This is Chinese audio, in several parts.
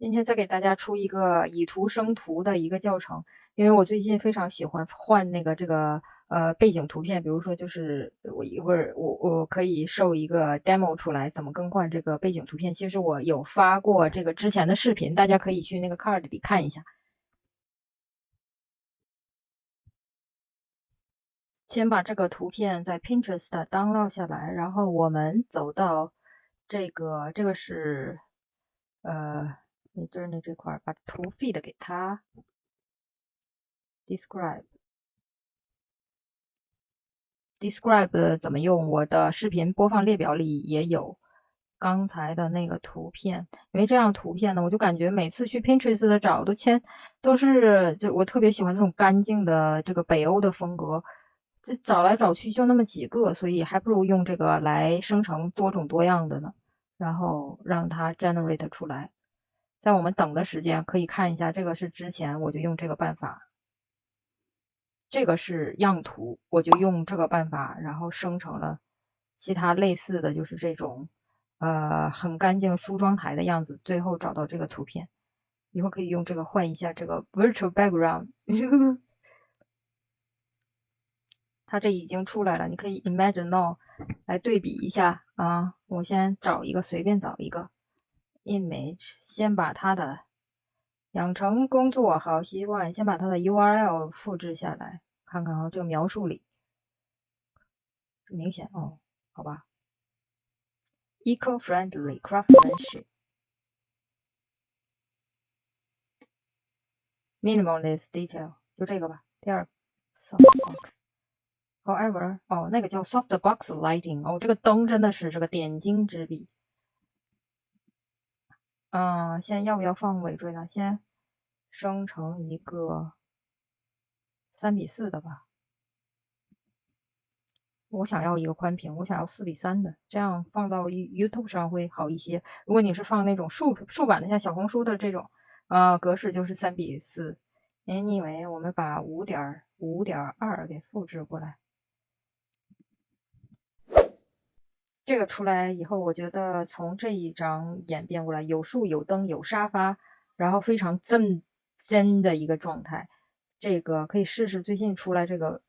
今天再给大家出一个以图生图的一个教程，因为我最近非常喜欢换背景图片，比如说就是我一会儿我可以授一个 demo 出来，怎么更换这个背景图片。其实我有发过这个之前的视频，大家可以去那个 card 里看一下。先把这个图片在 Pinterest download 下来，然后我们走到这个是Midjourney 这块，把图 feed 给它 describe 怎么用，我的视频播放列表里也有刚才的那个图片。因为这样图片呢，我就感觉每次去 Pinterest 的找都是就我特别喜欢这种干净的这个北欧的风格，这找来找去就那么几个，所以还不如用这个来生成多种多样的呢，然后让它 generate 出来。在我们等的时间可以看一下，这个是之前我就用这个办法。这个是样图，我就用这个办法，然后生成了其他类似的就是这种，很干净梳妆台的样子。最后找到这个图片，一会儿可以用这个换一下这个 virtual background 。它这已经出来了，你可以 Imagine Now 来对比一下啊。我先找一个，随便找一个 image，先把它的养成工作好习惯，先把它的 URL 复制下来，看看啊，这个描述里明显哦，好吧。Eco-friendly craftsmanship, minimalist detail，就这个吧。第二个 softbox。However，哦，那个叫 softbox lighting，哦，这个灯真的是这个点睛之笔。现在要不要放尾缀呢？先生成一个3:4的吧。我想要一个宽屏，我想要4:3的，这样放到YouTube 上会好一些。如果你是放那种竖版的，像小红书的这种，格式就是3:4。Anyway，我们把5.2给复制过来。这个出来以后，我觉得从这一张演变过来，有树有灯有沙发，然后非常真的一个状态。这个可以试试最近出来这个，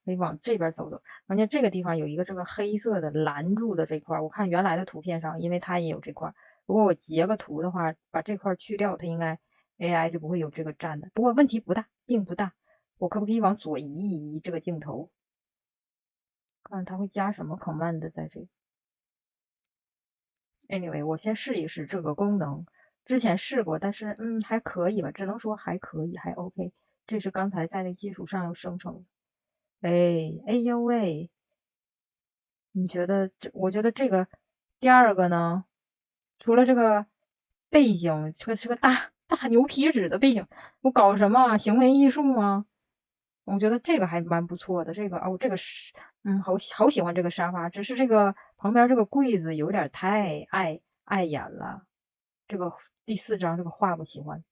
可以往这边走走。关键这个地方有一个这个黑色的拦住的这块，我看原来的图片上，因为它也有这块。如果我截个图的话，把这块去掉，它应该 AI 就不会有这个占的。不过问题不大，并不大。我可不可以往左移一移这个镜头？看它会加什么 command 在这里。Anyway，我先试一试这个功能。之前试过，但是还可以吧，只能说还可以，还 OK。这是刚才在那基础上又生成的。哎呦喂，你觉得我觉得这个第二个呢，除了这个背景，这个是个大牛皮纸的背景，我搞什么行为艺术吗？我觉得这个还蛮不错的。这个这个是好喜欢这个沙发，只是这个旁边这个柜子有点太碍眼了。这个第4张这个画不喜欢。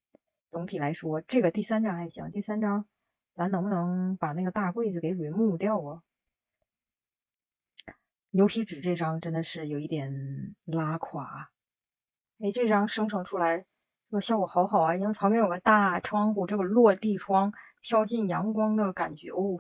总体来说，这个第3张还行。第3张咱能不能把那个大柜子给 remove 掉啊？牛皮纸这张真的是有一点拉垮。哎，这张生成出来这个效果好啊，因为旁边有个大窗户，这个落地窗飘进阳光的感觉哦，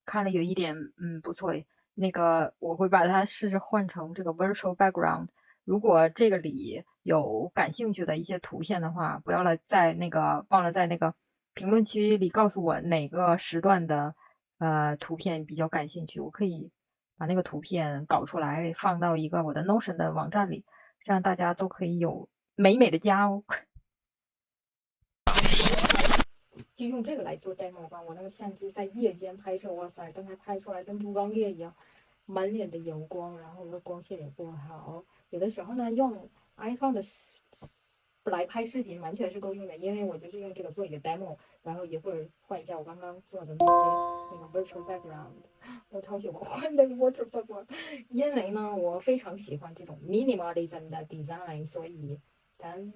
看了有一点不错。那个我会把它试着换成这个 virtual background。如果这个里有感兴趣的一些图片的话，不要忘了在那个评论区里告诉我哪个时段的图片比较感兴趣，我可以把那个图片搞出来放到一个我的 Notion 的网站里。这样大家都可以有美美的家哦。就用这个来做 demo 吧。我那个相机在夜间拍摄，哇塞，刚才拍出来跟猪刚鬣一样，满脸的油光，然后我的光线也不好。有的时候呢，用 iPhone 的来拍视频完全是够用的，因为我就是用这个做一个 demo，然后一会儿换一下我刚刚做的那个 virtual background。我超喜欢换那个 virtual background，因为呢，我非常喜欢这种 minimalism 的 design，所以咱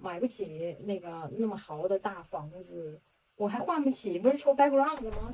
买不起那个那么豪的大房子，我还换不起 virtual background 吗？